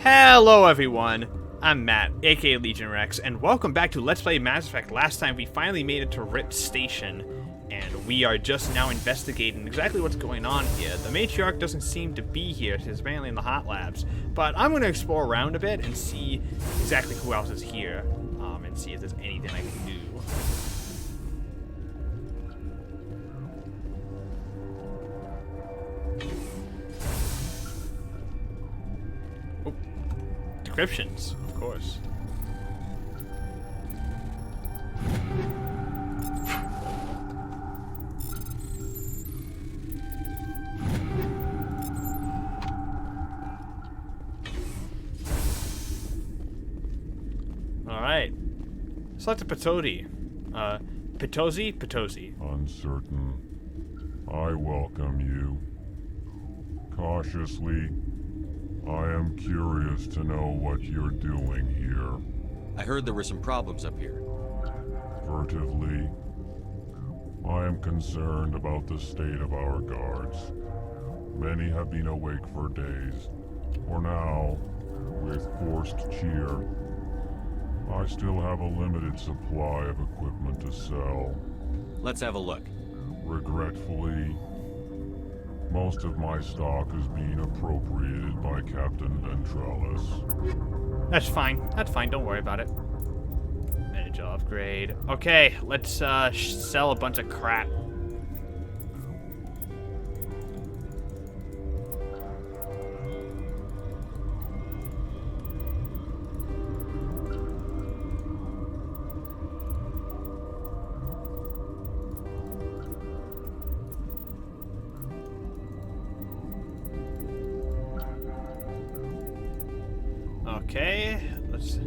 Hello everyone, I'm Matt, aka Legion Rex, and welcome back to Let's Play Mass Effect. Last time we finally made it to Rip Station, and we are just now investigating exactly what's going on here. The Matriarch doesn't seem to be here, she's apparently in the hot labs, but I'm going to explore around a bit and see exactly who else is here, and see if there's anything I can do. Descriptions, of course. Alright. Select a Patoti. Petosi? Uncertain. I welcome you. Cautiously, I am curious to know what you're doing here. I heard there were some problems up here. Furtively, I am concerned about the state of our guards. Many have been awake for days. For now, with forced cheer, I still have a limited supply of equipment to sell. Let's have a look. Regretfully, most of my stock is being appropriated by Captain Ventrellis. That's fine, don't worry about it. Manage upgrade. Okay, let's sell a bunch of crap. Okay, let's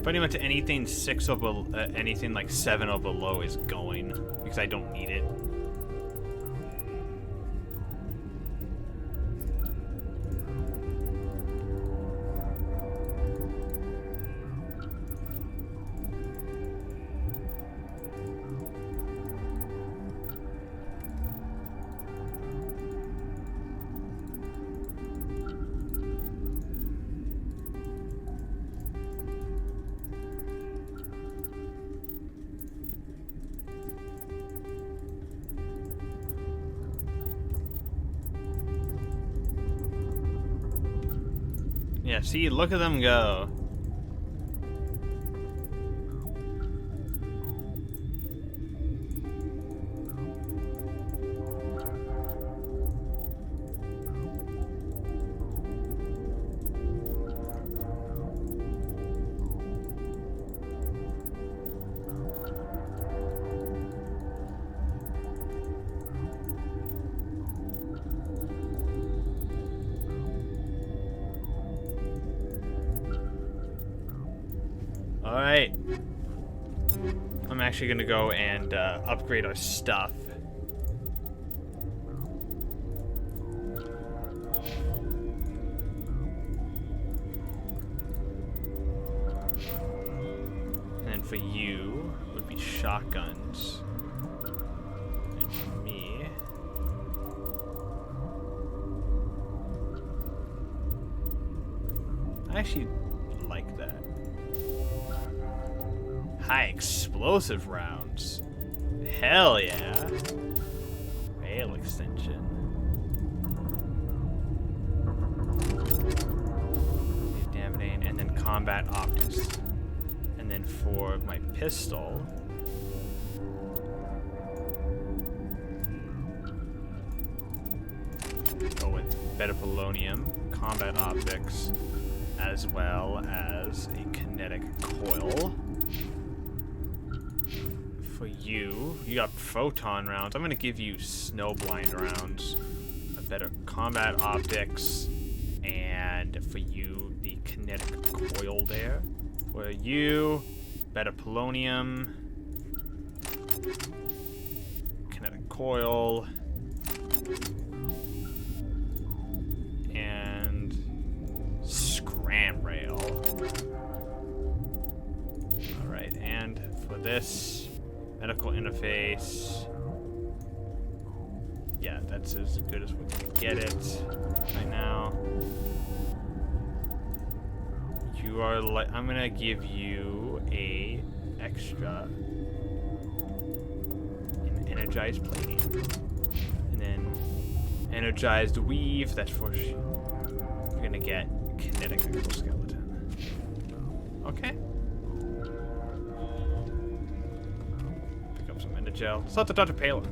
pretty much anything 6 or below, anything like 7 or below is going because I don't need it. Yeah, see, look at them go. Alright. I'm actually gonna go and upgrade our stuff. And then for you would be shotguns. And for me, I actually like that. High explosive rounds. Hell yeah. Rail extension. Damaging, and then combat optics. And then for my pistol, go with better polonium, combat optics, as well as a kinetic coil. For you got photon rounds. I'm gonna give you snowblind rounds, a better combat optics, and for you the kinetic coil there. For you, better polonium, kinetic coil, and scram rail. All right, and for this. Medical interface. Yeah, that's as good as we can get it right now. You are like, I'm gonna give you a extra, an energized plating, and then energized weave. That's for you're gonna get kinetic exoskeleton. Okay. Pick up some Energel. Let's talk to Dr. Palin.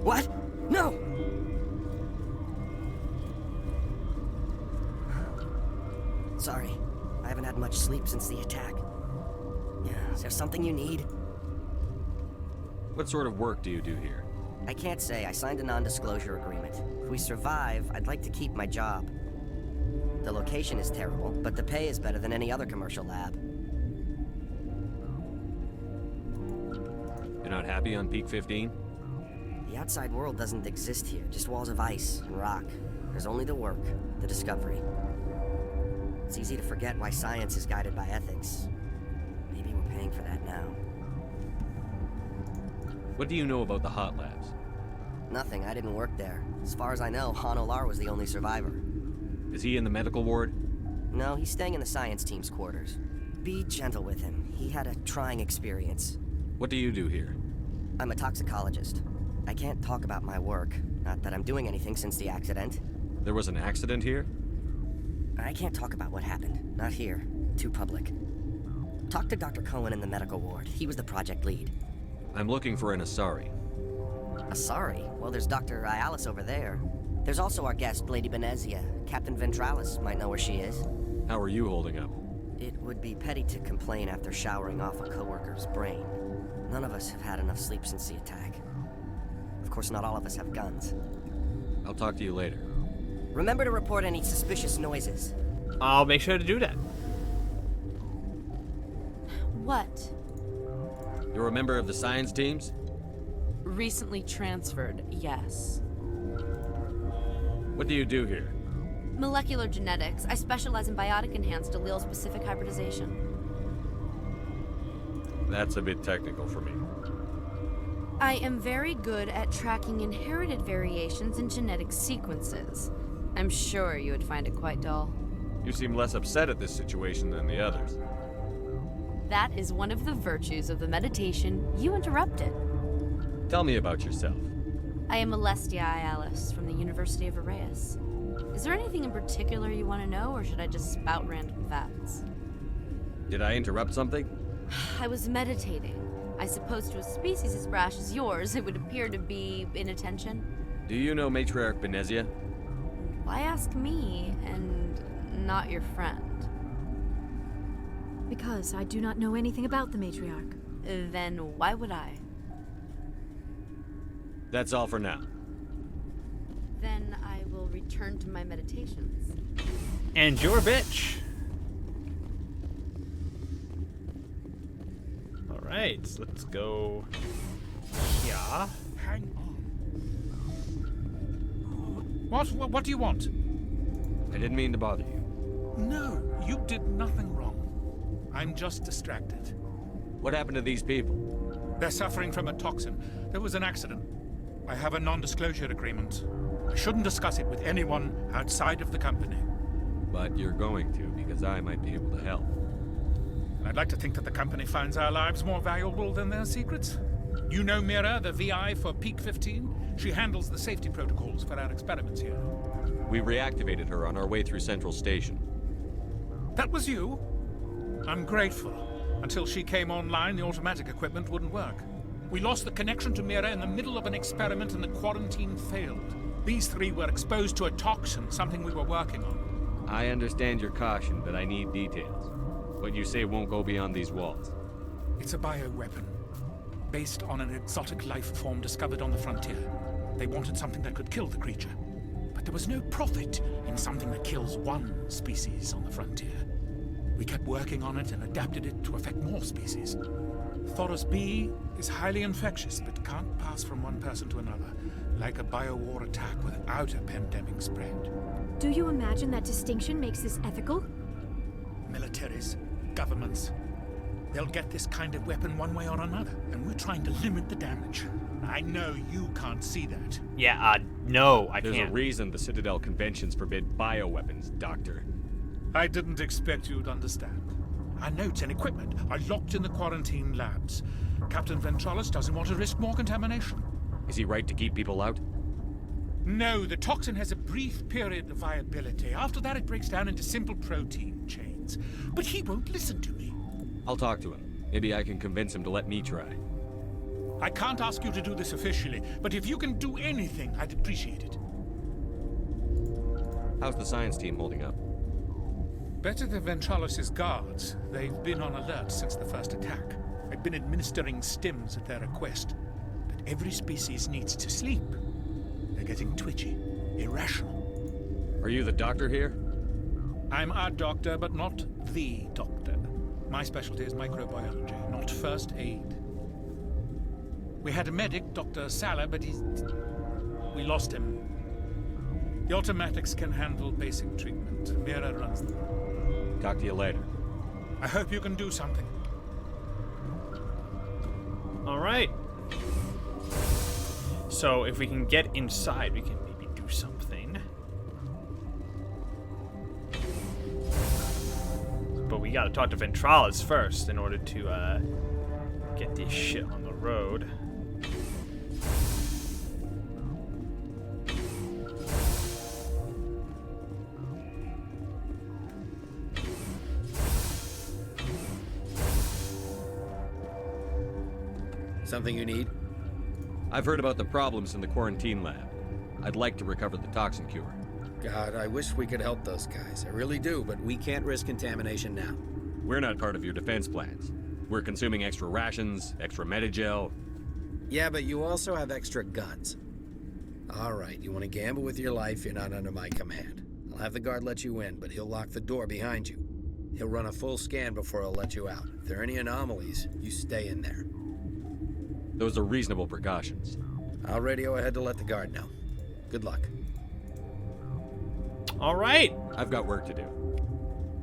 What? No! Sorry, I haven't had much sleep since the attack. Yeah, is there something you need? What sort of work do you do here? I can't say. I signed a non-disclosure agreement. If we survive, I'd like to keep my job. The location is terrible, but the pay is better than any other commercial lab. You're not happy on Peak 15? The outside world doesn't exist here, just walls of ice and rock. There's only the work, the discovery. It's easy to forget why science is guided by ethics. Maybe we're paying for that now. What do you know about the hot labs? Nothing, I didn't work there. As far as I know, Han Olar was the only survivor. Is he in the medical ward? No, he's staying in the science team's quarters. Be gentle with him. He had a trying experience. What do you do here? I'm a toxicologist. I can't talk about my work. Not that I'm doing anything since the accident. There was an accident here? I can't talk about what happened. Not here. Too public. Talk to Dr. Cohen in the medical ward. He was the project lead. I'm looking for an Asari. Sorry. Well, there's Dr. Ayalis over there. There's also our guest, Lady Benezia. Captain Ventralis might know where she is. How are you holding up? It would be petty to complain after showering off a coworker's brain. None of us have had enough sleep since the attack. Of course, not all of us have guns. I'll talk to you later. Remember to report any suspicious noises. I'll make sure to do that. What? You're a member of the science teams? Recently transferred, yes. What do you do here? Molecular genetics. I specialize in biotic-enhanced allele-specific hybridization. That's a bit technical for me. I am very good at tracking inherited variations in genetic sequences. I'm sure you would find it quite dull. You seem less upset at this situation than the others. That is one of the virtues of the meditation you interrupted. Tell me about yourself. I am Alestia Ayalis from the University of Arraeus. Is there anything in particular you want to know, or should I just spout random facts? Did I interrupt something? I was meditating. I suppose to a species as brash as yours, it would appear to be inattention. Do you know Matriarch Benezia? Why ask me, and not your friend? Because I do not know anything about the Matriarch. Then why would I? That's all for now. Then I will return to my meditations. And you're a bitch. Alright, so let's go. Yeah. Hang on. What do you want? I didn't mean to bother you. No, you did nothing wrong. I'm just distracted. What happened to these people? They're suffering from a toxin. There was an accident. I have a non-disclosure agreement. I shouldn't discuss it with anyone outside of the company. But you're going to, because I might be able to help. I'd like to think that the company finds our lives more valuable than their secrets. You know Mira, the VI for Peak 15? She handles the safety protocols for our experiments here. We reactivated her on our way through Central Station. That was you? I'm grateful. Until she came online, the automatic equipment wouldn't work. We lost the connection to Mira in the middle of an experiment and the quarantine failed. These three were exposed to a toxin, something we were working on. I understand your caution, but I need details. What you say won't go beyond these walls. It's a bioweapon, based on an exotic life form discovered on the frontier. They wanted something that could kill the creature. But there was no profit in something that kills one species on the frontier. We kept working on it and adapted it to affect more species. Thoros B is highly infectious, but can't pass from one person to another, like a biowar attack without a pandemic spread. Do you imagine that distinction makes this ethical? Militaries, governments, they'll get this kind of weapon one way or another, and we're trying to limit the damage. I know you can't see that. Yeah, no, I There's can't. a reason the Citadel conventions forbid bioweapons, Doctor. I didn't expect you'd understand. Our notes and equipment are locked in the quarantine labs. Captain Ventralis doesn't want to risk more contamination. Is he right to keep people out? No, the toxin has a brief period of viability. After that, it breaks down into simple protein chains. But he won't listen to me. I'll talk to him. Maybe I can convince him to let me try. I can't ask you to do this officially, but if you can do anything, I'd appreciate it. How's the science team holding up? Better than Ventralis' guards. They've been on alert since the first attack. I've been administering stims at their request. But every species needs to sleep. They're getting twitchy, irrational. Are you the doctor here? I'm a doctor, but not the doctor. My specialty is microbiology, not first aid. We had a medic, Dr. Sala, but we lost him. The automatics can handle basic treatment. Mira runs them. Talk to you later. I hope you can do something. All right. So if we can get inside, we can maybe do something. But we gotta talk to Ventralis first in order to get this shit on the road. Something you need? I've heard about the problems in the quarantine lab. I'd like to recover the toxin cure. God, I wish we could help those guys. I really do, but we can't risk contamination now. We're not part of your defense plans. We're consuming extra rations, extra Medigel. Yeah, but you also have extra guns. All right, you want to gamble with your life, you're not under my command. I'll have the guard let you in, but he'll lock the door behind you. He'll run a full scan before he'll let you out. If there are any anomalies, you stay in there. Those are reasonable precautions. I'll radio ahead to let the guard know. Good luck. All right. I've got work to do.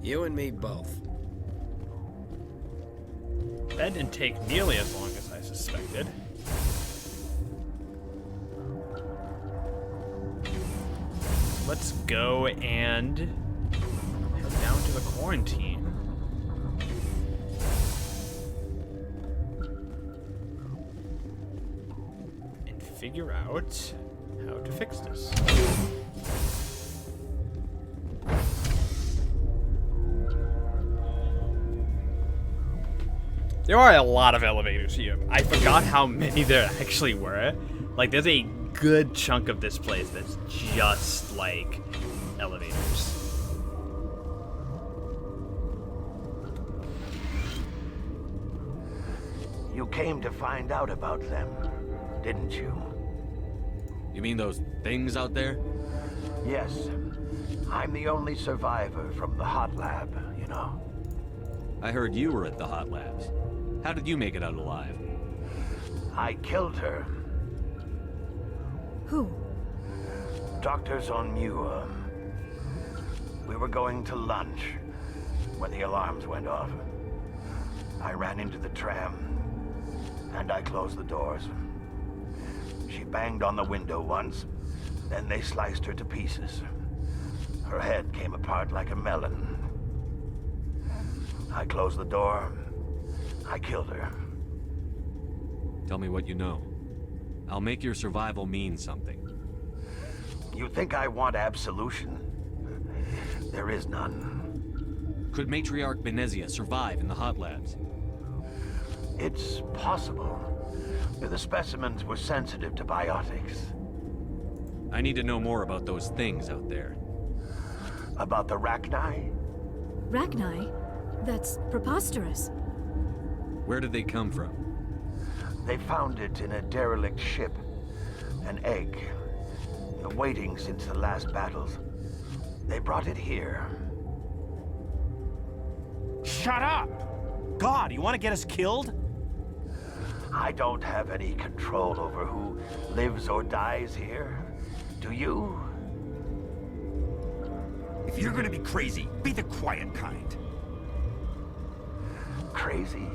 You and me both. That didn't take nearly as long as I suspected. Let's go and head down to the quarantine. And figure out how to fix this. There are a lot of elevators here. I forgot how many there actually were. Like, there's a good chunk of this place that's just, like, elevators. You came to find out about them, didn't you? You mean those things out there? Yes. I'm the only survivor from the hot lab, you know. I heard you were at the hot labs. How did you make it out alive? I killed her. Who? Dr. Zonmua. We were going to lunch when the alarms went off. I ran into the tram, and I closed the doors. She banged on the window once, then they sliced her to pieces. Her head came apart like a melon. I closed the door. I killed her. Tell me what you know. I'll make your survival mean something. You think I want absolution? There is none. Could Matriarch Benezia survive in the hot labs? It's possible. The specimens were sensitive to biotics. I need to know more about those things out there. About the Rachni? Rachni? That's preposterous. Where did they come from? They found it in a derelict ship. An egg. Waiting since the last battles. They brought it here. Shut up! God, you want to get us killed? I don't have any control over who lives or dies here. Do you? If you're gonna be crazy, be the quiet kind. Crazy?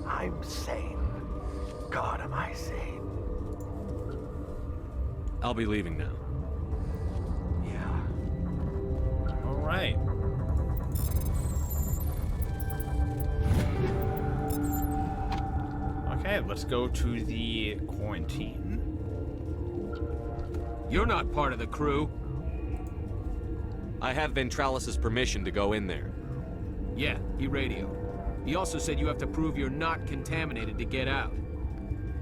I'm sane. God, am I sane? I'll be leaving now. Yeah. All right. Alright, let's go to the quarantine. You're not part of the crew. I have Ventralis's permission to go in there. Yeah, he radioed. He also said you have to prove you're not contaminated to get out.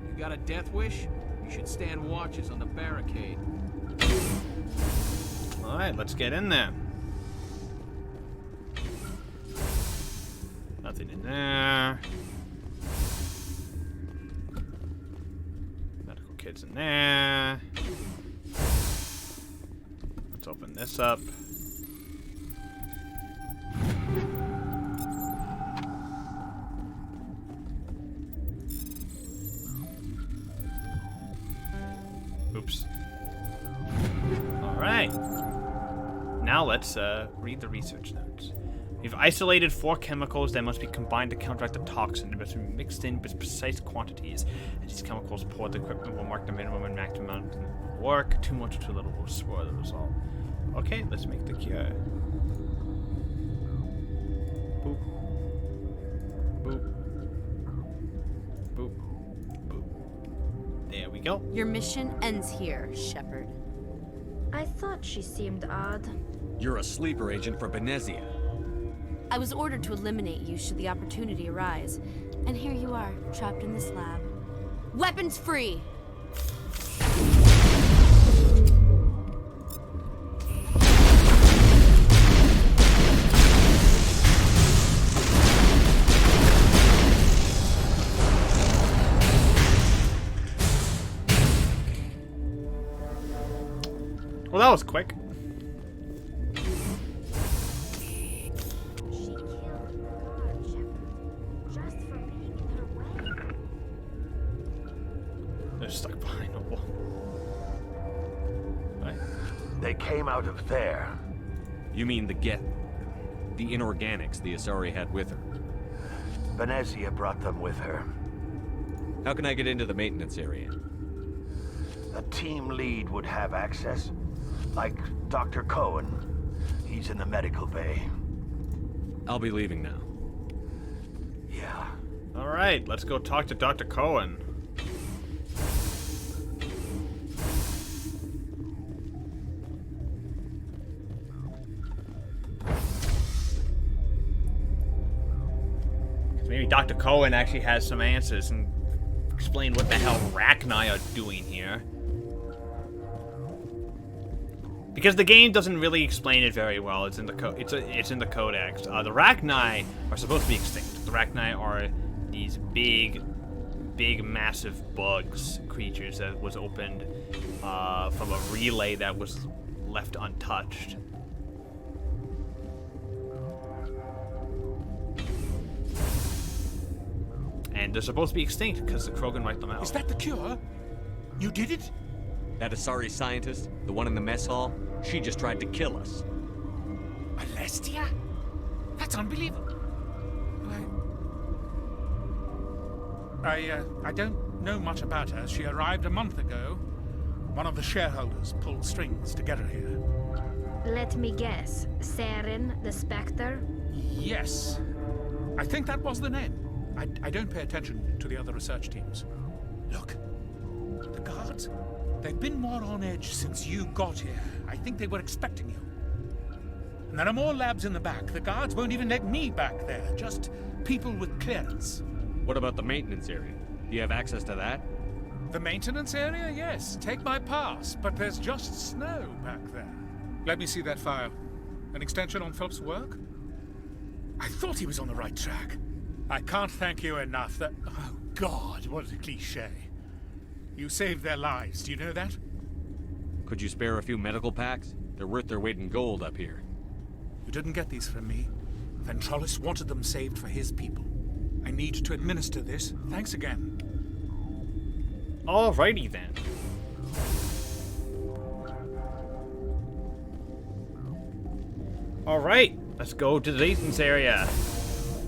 You got a death wish? You should stand watches on the barricade. Alright, let's get in there. Nothing in there. Medical kit's in there. Let's open this up. Oops. Alright. Now let's read the research notes. We've isolated 4 chemicals that must be combined to counteract the toxin. They must be mixed in with precise quantities. As these chemicals poured, the equipment will mark the minimum and maximum amount of work. Too much or too little will spoil the result. Okay, let's make the cure. Boop. Boop. Boop. Boop. There we go. Your mission ends here, Shepard. I thought she seemed odd. You're a sleeper agent for Benezia. I was ordered to eliminate you should the opportunity arise. And here you are, trapped in this lab. Weapons free! Well, that was quick. They're stuck behind a wall. Right. They came out of there. You mean the inorganics the Asari had with her? Benezia brought them with her. How can I get into the maintenance area? A team lead would have access. Like Dr. Cohen. He's in the medical bay. I'll be leaving now. Yeah. Alright, let's go talk to Dr. Cohen. Maybe Dr. Cohen actually has some answers and explain what the hell Rachni are doing here. Because the game doesn't really explain it very well. It's in the it's in the codex. The Rachni are supposed to be extinct. The Rachni are these big, massive bugs creatures that was opened from a relay that was left untouched. And they're supposed to be extinct because the Krogan wiped them out. Is that the cure? You did it? That Asari scientist, the one in the mess hall, she just tried to kill us. Alestia? That's unbelievable. I don't know much about her. She arrived a month ago. One of the shareholders pulled strings to get her here. Let me guess. Saren, the Spectre? Yes. I think that was the name. I don't pay attention to the other research teams. Look, the guards, they've been more on edge since you got here. I think they were expecting you. And there are more labs in the back. The guards won't even let me back there, just people with clearance. What about the maintenance area? Do you have access to that? The maintenance area? Yes. Take my pass, but there's just snow back there. Let me see that file. An extension on Phelps' work? I thought he was on the right track. I can't thank you enough that... Oh, God, what a cliché. You saved their lives, do you know that? Could you spare a few medical packs? They're worth their weight in gold up here. You didn't get these from me. Ventralis's wanted them saved for his people. I need to administer this. Thanks again. Alrighty then. Alright, let's go to the maintenance area.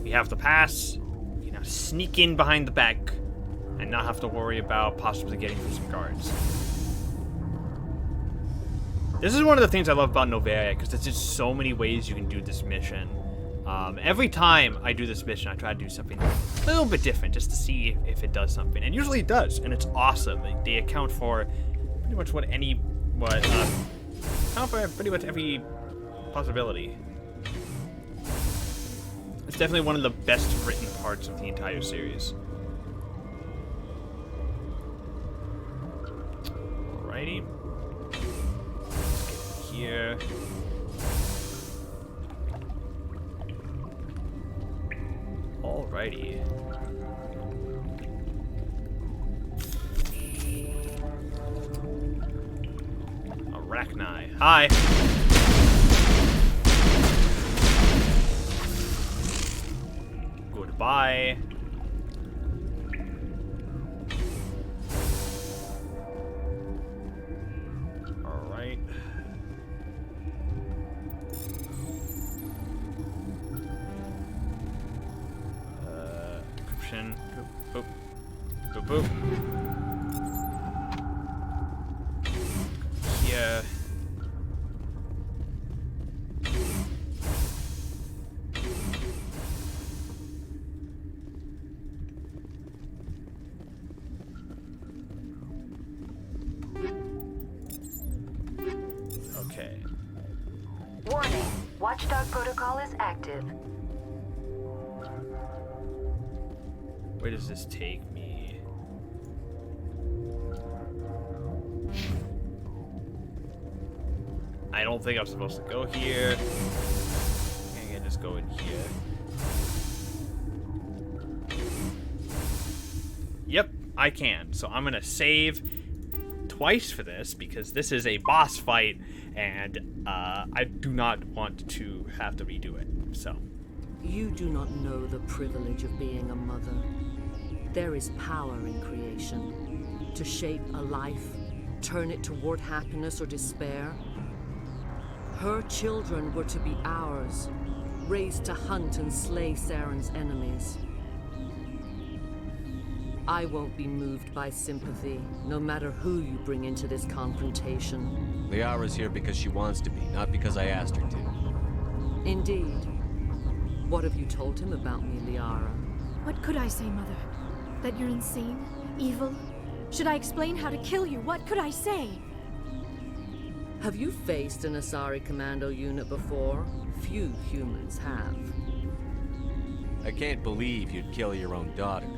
We have the pass. We can now sneak in behind the back and not have to worry about possibly getting through some guards. This is one of the things I love about Noveria, because there's just so many ways you can do this mission. Every time I do this mission, I try to do something a little bit different just to see if it does something. And usually it does, and it's awesome. They account for pretty much account for pretty much every possibility. It's definitely one of the best written parts of the entire series. Alrighty. Let's get here. Alrighty. Arachni. Hi. Goodbye. Alright. Encryption. Boop. Boop. Boop. Boop. Here. Okay. Warning. Watchdog protocol is active. Where does this take me? I don't think I'm supposed to go here. I can just go in here. Yep, I can. So I'm gonna save twice for this because this is a boss fight and I do not want to have to redo it. So you do not know the privilege of being a mother. There is power in creation. To shape a life, turn it toward happiness or despair. Her children were to be ours, raised to hunt and slay Saren's enemies. I won't be moved by sympathy, no matter who you bring into this confrontation. Liara's here because she wants to be, not because I asked her to. Indeed. What have you told him about me, Liara? What could I say, Mother? That you're insane? Evil? Should I explain how to kill you? What could I say? Have you faced an Asari commando unit before? Few humans have. I can't believe you'd kill your own daughter.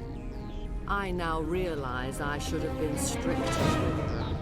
I now realize I should have been stricter with her.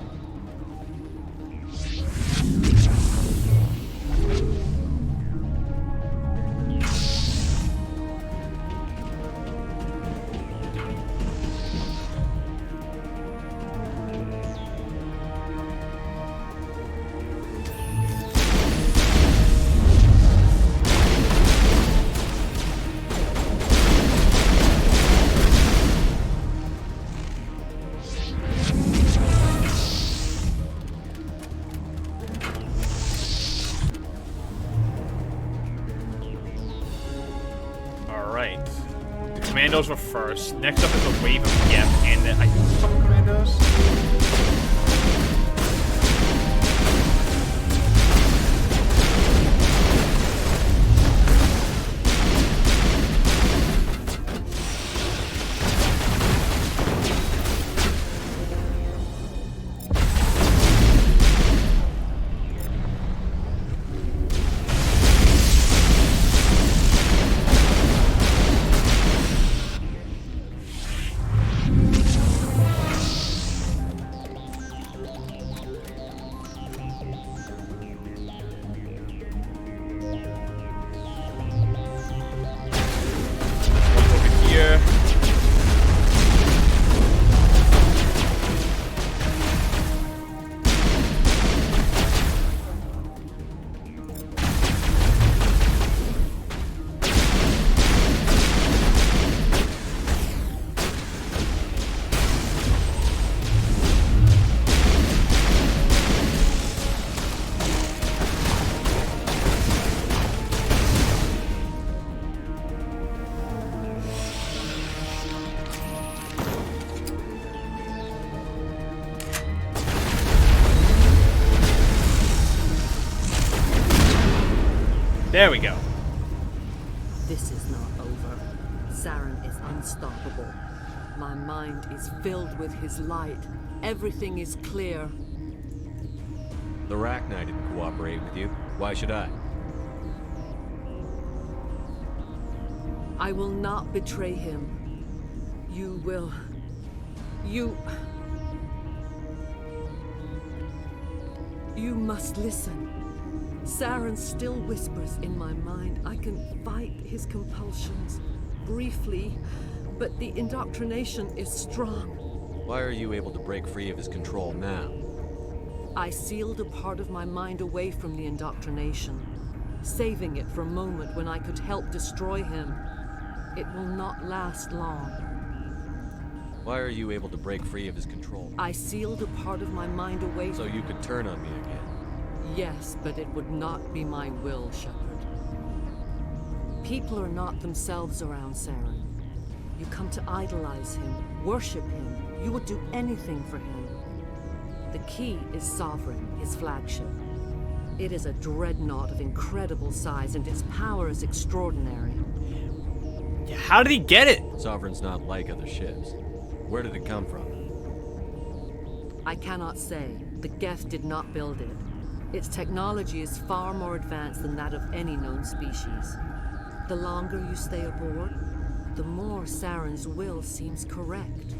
Commandos were first. Next up is a wave of Gep and I think a couple commandos. There we go. This is not over. Saren is unstoppable. My mind is filled with his light. Everything is clear. The Rachni didn't cooperate with you. Why should I? I will not betray him. You will. You must listen. Saren still whispers in my mind. I can fight his compulsions briefly, but the indoctrination is strong. Why are you able to break free of his control now? I sealed a part of my mind away from the indoctrination, saving it for a moment when I could help destroy him. It will not last long. Why are you able to break free of his control? I sealed a part of my mind away so you could turn on me again? Yes, but it would not be my will, Shepard. People are not themselves around Saren. You come to idolize him, worship him. You would do anything for him. The key is Sovereign, his flagship. It is a dreadnought of incredible size, and its power is extraordinary. Yeah, how did he get it? Sovereign's not like other ships. Where did it come from? I cannot say. The Geth did not build it. Its technology is far more advanced than that of any known species. The longer you stay aboard, the more Saren's will seems correct.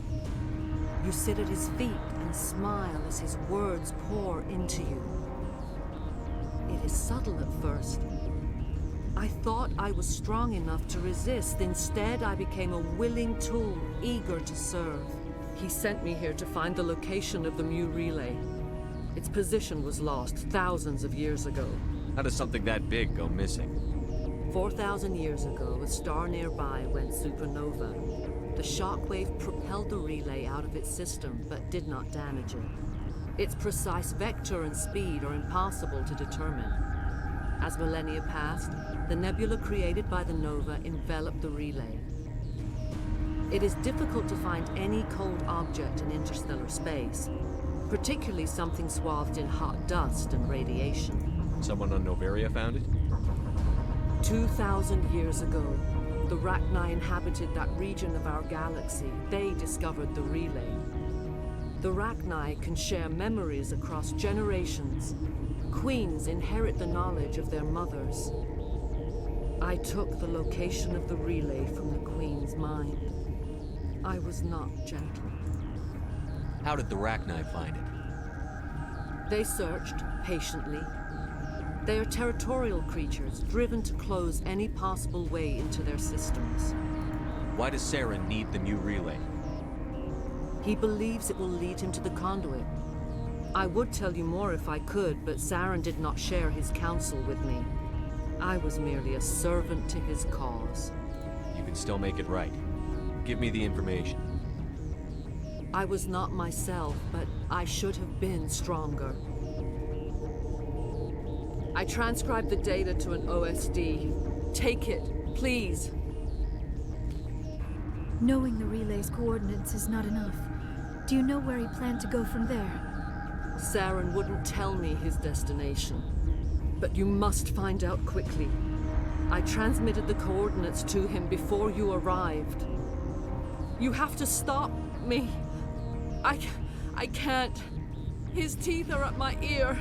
You sit at his feet and smile as his words pour into you. It is subtle at first. I thought I was strong enough to resist. Instead, I became a willing tool, eager to serve. He sent me here to find the location of the Mu relay. Its position was lost thousands of years ago. How does something that big go missing? 4,000 years ago, a star nearby went supernova. The shockwave propelled the relay out of its system, but did not damage it. Its precise vector and speed are impossible to determine. As millennia passed, the nebula created by the nova enveloped the relay. It is difficult to find any cold object in interstellar space, particularly something swathed in hot dust and radiation. Someone on Noveria found it? 2,000 years ago, the Rachni inhabited that region of our galaxy. They discovered the relay. The Rachni can share memories across generations. Queens inherit the knowledge of their mothers. I took the location of the relay from the Queen's mind. I was not gentle. How did the Rachni find it? They searched, patiently. They are territorial creatures, driven to close any possible way into their systems. Why does Saren need the Mu relay? He believes it will lead him to the conduit. I would tell you more if I could, but Saren did not share his counsel with me. I was merely a servant to his cause. You can still make it right. Give me the information. I was not myself, but I should have been stronger. I transcribed the data to an OSD. Take it, please. Knowing the relay's coordinates is not enough. Do you know where he planned to go from there? Saren wouldn't tell me his destination. But you must find out quickly. I transmitted the coordinates to him before you arrived. You have to stop me. I can't. His teeth are at my ear.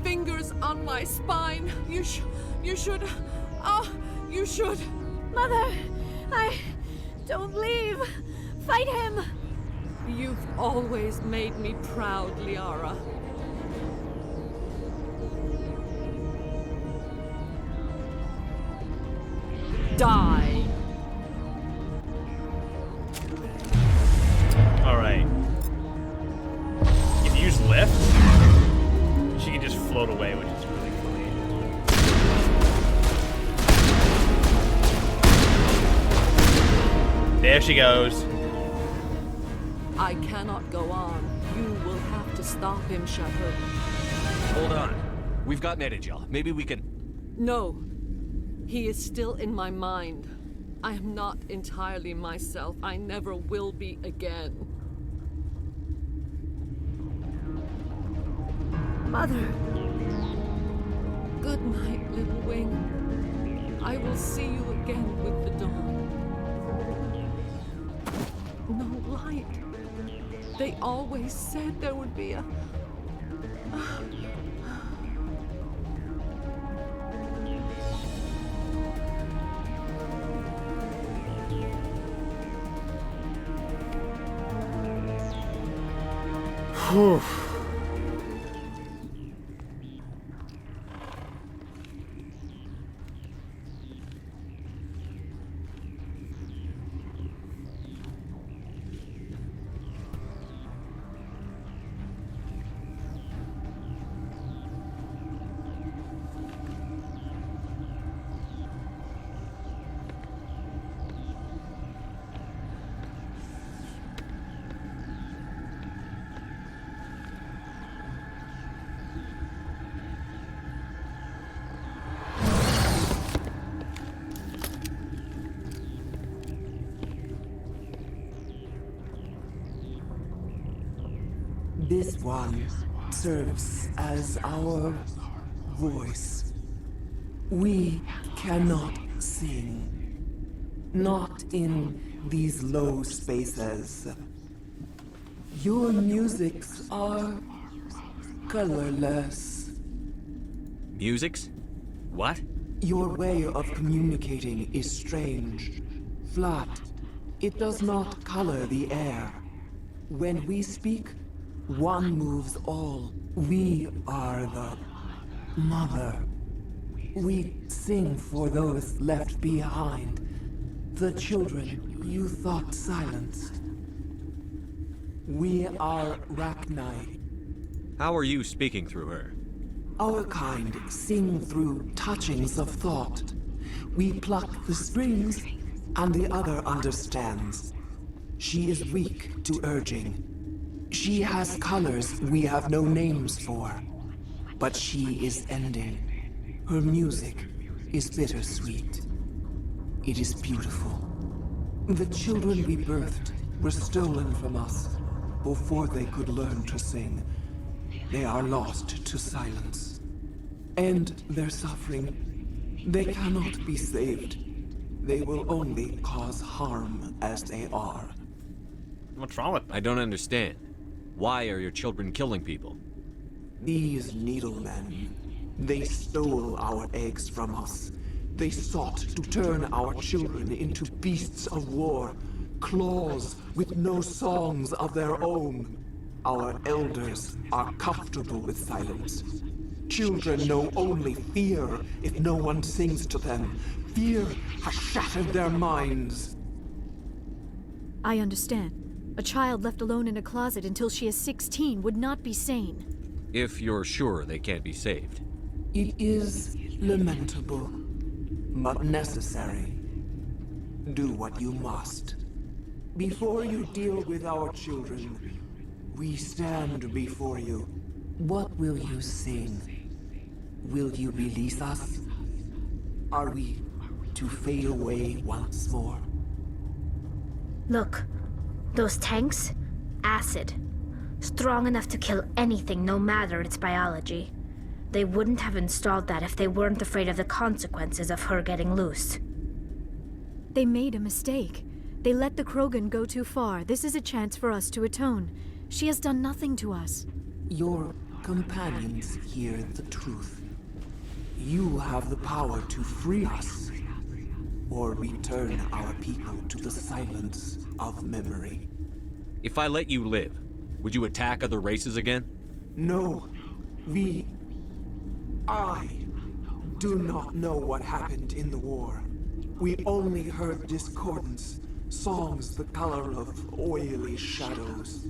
Fingers on my spine. You should. You should. Mother, don't leave. Fight him. You've always made me proud, Liara. Die. Alright. If you use lift, she can just float away, which is really funny. There she goes. I cannot go on. You will have to stop him, Shepard. Hold on. We've got Metagel. Maybe we can... No. He is still in my mind. I am not entirely myself. I never will be again. Mother. Good night, little wing. I will see you again with the dawn. No light. They always said there would be a... Whew. This one serves as our voice. We cannot sing. Not in these low spaces. Your musics are colorless. Musics? What? Your way of communicating is strange. Flat. It does not color the air. When we speak, one moves all. We are the mother. We sing for those left behind. The children you thought silenced. We are Rachni. How are you speaking through her? Our kind sing through touchings of thought. We pluck the strings, and the other understands. She is weak to urging. She has colors we have no names for. But she is ending. Her music is bittersweet. It is beautiful. The children we birthed were stolen from us before they could learn to sing. They are lost to silence. And their suffering, they cannot be saved. They will only cause harm as they are. What's wrong with them? I don't understand. Why are your children killing people? These needlemen, they stole our eggs from us. They sought to turn our children into beasts of war, claws with no songs of their own. Our elders are comfortable with silence. Children know only fear if no one sings to them. Fear has shattered their minds. I understand. A child left alone in a closet until she is 16 would not be sane. If you're sure they can't be saved. It is lamentable, but necessary. Do what you must. Before you deal with our children, we stand before you. What will you sing? Will you release us? Are we to fade away once more? Look, those tanks? Acid. Strong enough to kill anything, no matter its biology. They wouldn't have installed that if they weren't afraid of the consequences of her getting loose. They made a mistake. They let the Krogan go too far. This is a chance for us to atone. She has done nothing to us. Your companions hear the truth. You have the power to free us, or return our people to the silence of memory. If I let you live, would you attack other races again? No. I do not know what happened in the war. We only heard discordance, songs the color of oily shadows.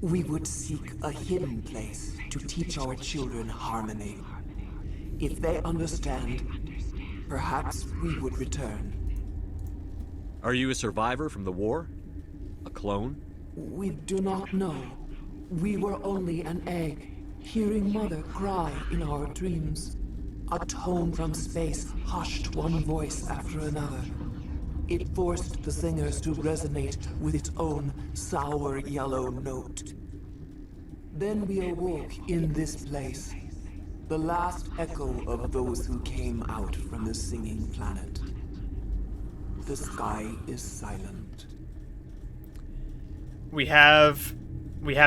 We would seek a hidden place to teach our children harmony. If they understand, perhaps we would return. Are you a survivor from the war? A clone? We do not know. We were only an egg, hearing Mother cry in our dreams. A tone from space hushed one voice after another. It forced the singers to resonate with its own sour yellow note. Then we awoke in this place. The last echo of those who came out from the singing planet. The sky is silent. We have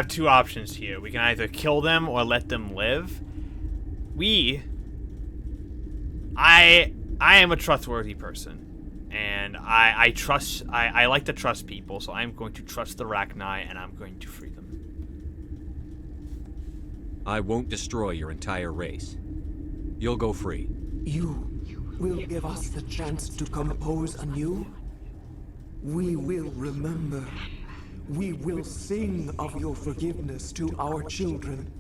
two options here. We can either kill them or let them live. I am a trustworthy person, and I like to trust people, so I'm going to trust the Rachni, and I'm going to free them. I won't destroy your entire race. You'll go free. You will give us the chance to compose anew? We will remember. We will sing of your forgiveness to our children.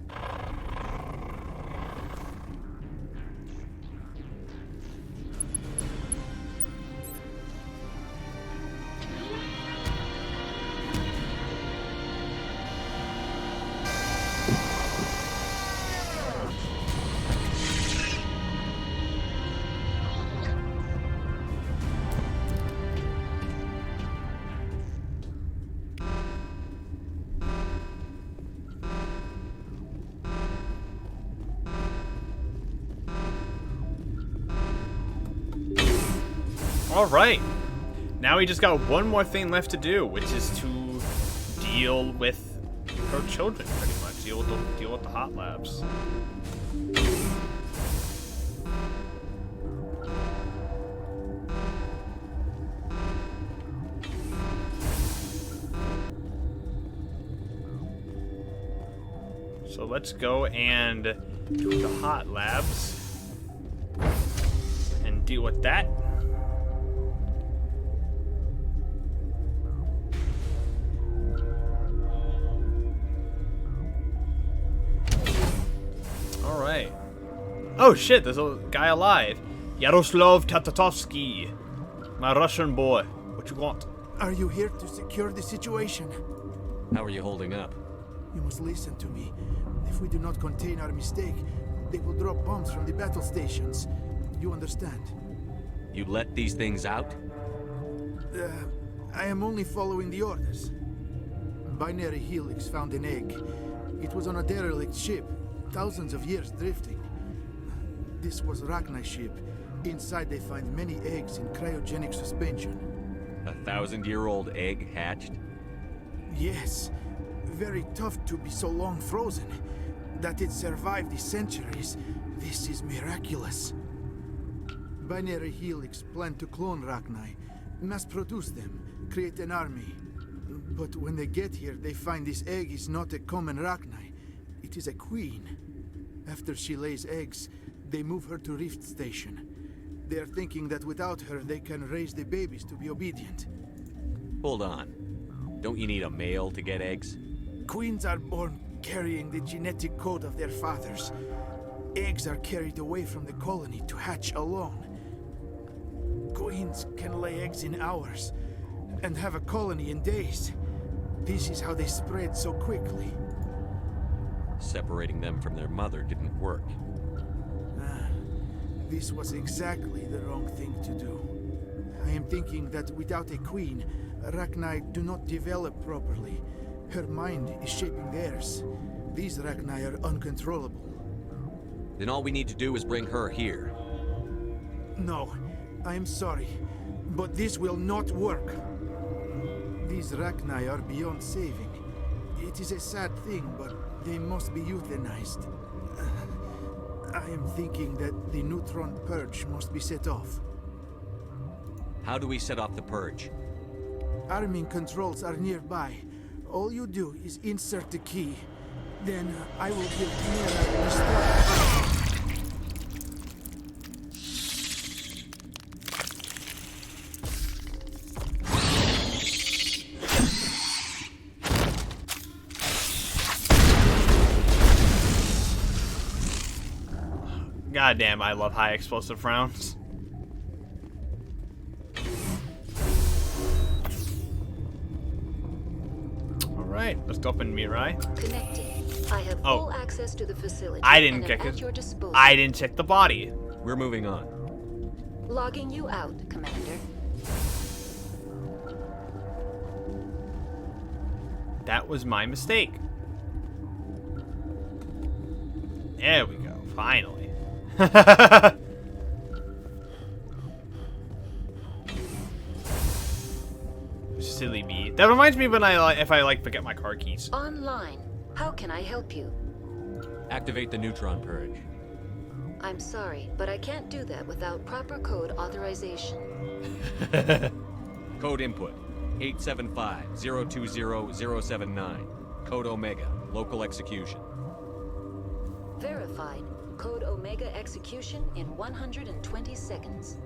Alright, now we just got one more thing left to do, which is to deal with her children, pretty much. Deal with the hot labs. So let's go and do the hot labs and deal with that. Alright. Oh shit, there's a guy alive. Yaroslav Tatatovsky. My Russian boy. What you want? Are you here to secure the situation? How are you holding up? You must listen to me. If we do not contain our mistake, they will drop bombs from the battle stations. You understand? You let these things out? I am only following the orders. Binary Helix found an egg. It was on a derelict ship, thousands of years drifting. This was Rachni's ship. Inside they find many eggs in cryogenic suspension. A 1,000-year-old egg hatched? Yes. Very tough to be so long frozen. That it survived the centuries, this is miraculous. Binary Helix planned to clone Rachni, mass produce them, create an army. But when they get here, they find this egg is not a common Rachni. It is a queen. After she lays eggs, they move her to Rift Station. They are thinking that without her, they can raise the babies to be obedient. Hold on. Don't you need a male to get eggs? Queens are born carrying the genetic code of their fathers. Eggs are carried away from the colony to hatch alone. Queens can lay eggs in hours and have a colony in days. This is how they spread so quickly. Separating them from their mother didn't work. This was exactly the wrong thing to do. I am thinking that without a queen, Rachni do not develop properly. Her mind is shaping theirs. These Rachni are uncontrollable. Then all we need to do is bring her here. No, I am sorry, but this will not work. These Rachni are beyond saving. It is a sad thing, but they must be euthanized. I am thinking that the neutron purge must be set off. How do we set off the purge? Arming controls are nearby. All you do is insert the key. Then I will give Mira restore. God damn, I love high explosive rounds. Alright, let's go up in Mirai. Connected. I have full access to the facility. I didn't check at it. your disposal. I didn't check the body. We're moving on. Logging you out, Commander. That was my mistake. There we go. Finally. Silly me. That reminds me when if I forget my car keys. Online. How can I help you? Activate the neutron purge. I'm sorry, but I can't do that without proper code authorization. Code input 875-020-079. Code Omega. Local execution. Verified. Code Omega execution in 120 seconds.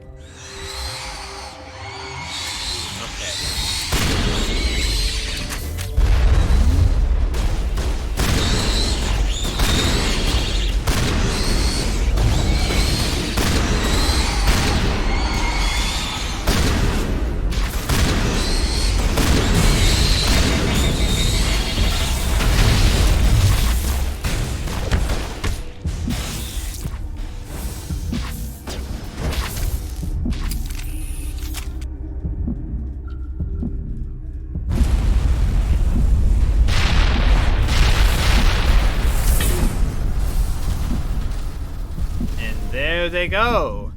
Okay. There they go.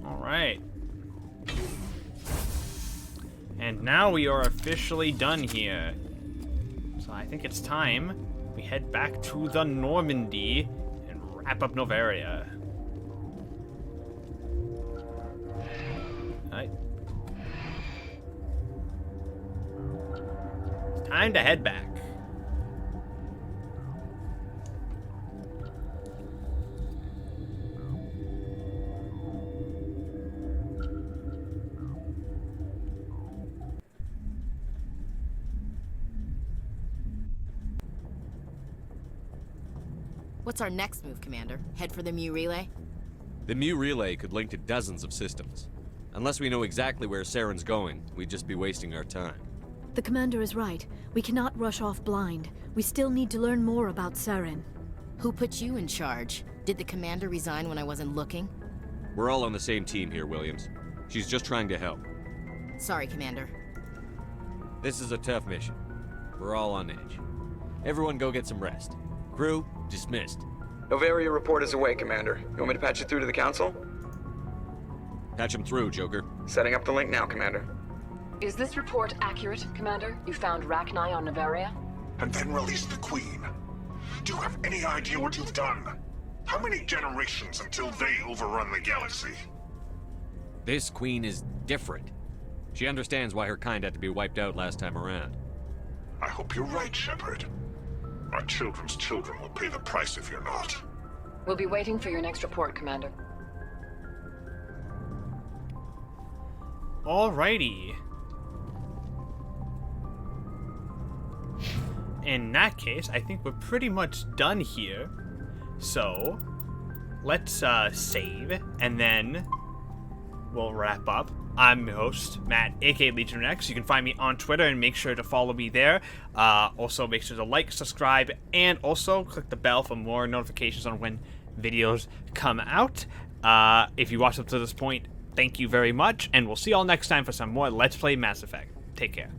All right. And now we are officially done here. So I think it's time we head back to the Normandy and wrap up Noveria. All right. It's time to head back. What's our next move, Commander? Head for the Mu Relay? The Mu Relay could link to dozens of systems. Unless we know exactly where Saren's going, we'd just be wasting our time. The Commander is right. We cannot rush off blind. We still need to learn more about Saren. Who put you in charge? Did the Commander resign when I wasn't looking? We're all on the same team here, Williams. She's just trying to help. Sorry, Commander. This is a tough mission. We're all on edge. Everyone go get some rest. Crew, dismissed. Noveria report is away, Commander. You want me to patch it through to the Council? Patch him through, Joker. Setting up the link now, Commander. Is this report accurate, Commander? You found Rachni on Noveria? And then released the Queen. Do you have any idea what you've done? How many generations until they overrun the galaxy? This Queen is different. She understands why her kind had to be wiped out last time around. I hope you're right, Shepard. Our children's children will pay the price if you're not. We'll be waiting for your next report, Commander. Alrighty. In that case, I think we're pretty much done here. So, let's save, and then we'll wrap up. I'm your host, Matt, aka Legion X. You can find me on Twitter and make sure to follow me there. Also, make sure to like, subscribe, and also click the bell for more notifications on when videos come out. If you watched up to this point, thank you very much, and we'll see you all next time for some more Let's Play Mass Effect. Take care.